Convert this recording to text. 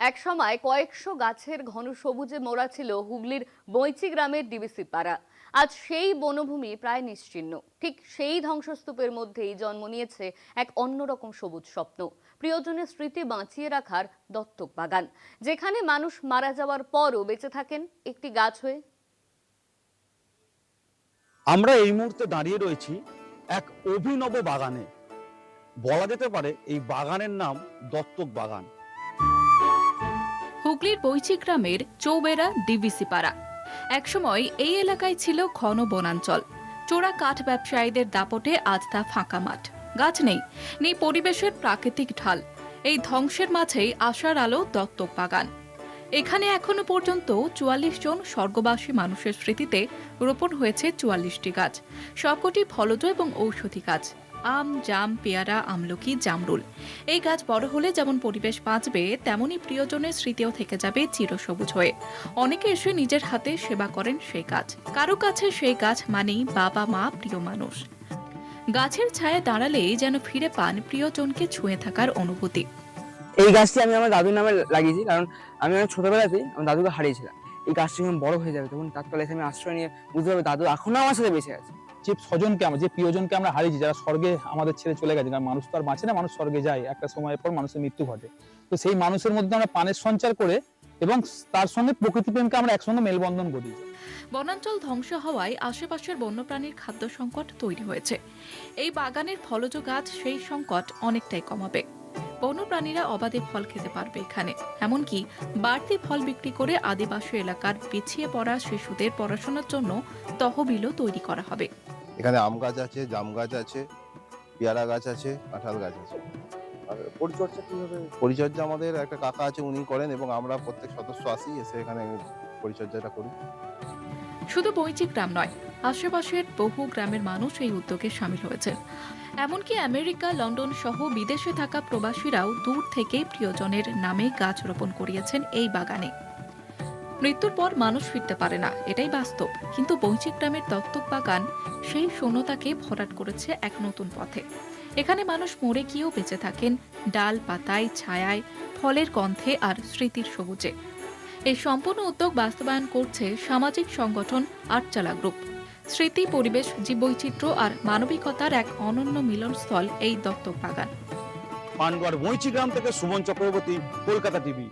এক সময় কয়েকশো গাছের ঘন সবুজে মোড়া ছিল হুগলির বৈচি গ্রামের ডিবিসি পাড়া। আজ সেই বনভূমি প্রায় নিশ্চিহ্ন। ঠিক সেই ধ্বংসস্তূপের মধ্যেই জন্ম নিয়েছে এক অন্যরকম সবুজ স্বপ্ন, প্রিয়জনের স্মৃতি বাঁচিয়ে রাখার দত্তক বাগান, যেখানে মানুষ মারা যাওয়ার পরও বেঁচে থাকেন একটি গাছ হয়ে। আমরা এই মুহূর্তে দাঁড়িয়ে রয়েছি এক অভিনব বাগানে। বলা যেতে পারে এই বাগানের নাম দত্তক বাগান। হুগলির বৈচি গ্রামের চৌবেড়া ডিভিসি পাড়া। একসময় এই এলাকায় ছিল ঘন বনাঞ্চল। চোরা কাঠ ব্যবসায়ীদের দাপটে আজ তা ফাঁকা মাঠ। গাছ নেই, নেই পরিবেশের প্রাকৃতিক ঢাল। এই ধ্বংসের মাঝেই আশার আলো দত্তক বাগান। এখানে এখনো পর্যন্ত ৪৪ জন স্বর্গবাসী মানুষের স্মৃতিতে রোপণ হয়েছে ৪৪টি গাছ, সবকটি ফলজ এবং ঔষধি গাছ। আম, জাম, পেয়ারা, আমলকি, জামরুল। এই গাছ বড় হলে যেমন পরিবেশ বাঁচবে, তেমনি প্রিয়জনের স্মৃতিও থেকে যাবে চিরসবুজ হয়ে। অনেকে এসে নিজের হাতে সেবা করেন সেই গাছ। কারো কাছে সেই গাছ মানেই বাবা, মা, প্রিয় মানুষ। গাছের ছায়ায় দাঁড়ালেই যেন ফিরে পান প্রিয়জনকে ছুঁয়ে থাকার অনুভূতি। এই গাছটি আমি আমার দাদুর নামে লাগিয়েছি, কারণ আমি অনেক ছোটবেলাতেই আমার দাদুকে হারিয়েছিলাম। এই গাছটি যখন বড় হয়ে যাবে তখন তার তলে এসে আমি আশ্রয় নিয়ে বুঝতে পারবো দাদু এখনো আমার সাথে বেঁচে আছে। যে স্বজনকে আমরা, যে প্রিয়জনকে আমরা হারিয়েছি, যারা স্বর্গে আমাদের ছেড়ে চলে গেছে, কারণ মানুষ তো আর বাঁচে না, মানুষ স্বর্গে যায়, একটা সময়ের পর মানুষের মৃত্যু ঘটে। তো সেই মানুষের মধ্যে আমরা প্রাণের সঞ্চার করে এবং তার সঙ্গে প্রকৃতি প্রেমকে আমরা একসঙ্গে মেলবন্ধন করি। বনাঞ্চল ধ্বংস হওয়ায় আশেপাশের বন্যপ্রাণীর খাদ্য সংকট তৈরি হয়েছে। এই বাগানের ফলজ গাছ সেই সংকট অনেকটাই কমাবে। বন্যপ্রাণীরা অবাধে ফল খেতে পারবে এখানে। এমনকি বাড়তি ফল বিক্রি করে আদিবাসী এলাকার পিছিয়ে পড়া শিশুদের পড়াশোনার জন্য তহবিলও তৈরি করা হবে। এখানে আম গাছ আছে, জাম গাছ আছে, পেয়ারা গাছ আছে, কাঁঠাল গাছ আছে। আর পরিচর্যা কিভাবে? পরিচর্যা আমাদের একটা কাকা আছে, উনি করেন, এবং আমরা প্রত্যেক সদস্য আসি, এসে এখানে পরিচর্যাটা করি। শুধু বৈচি গ্রাম নয়, আশেপাশের বহু গ্রামের মানুষ এই উদ্যোগে সামিল হয়েছে। এমনকি আমেরিকা, লন্ডন সহ বিদেশে থাকা প্রবাসীরাও দূর থেকে প্রিয়জনের নামে গাছ রোপণ করিয়েছেন এই বাগানে। মৃত্যুর পর মানুষ ফিরতে পারে না, এটাই বাস্তব। কিন্তু বৈচি গ্রামের দত্তক বাগান সেই শূন্যতাকে ভরাট করেছে এক নতুন পথে। এখানে মানুষ মরে গিয়েও বেঁচে থাকেন ডাল পাতায়, ছায়ায়, ফলের গন্ধে আর স্মৃতির সবুজে। এই সম্পূর্ণ উদ্যোগ বাস্তবায়ন করছে সামাজিক সংগঠন আটচালা গ্রুপ। স্মৃতি, পরিবেশ, জীববৈচিত্র্য আর মানবিকতার এক অনন্য মিলনস্থল এই দত্তক বাগান। পান্ডুয়ার বৈচি গ্রাম থেকে সুমন চক্রবর্তী, কলকাতা টিভি।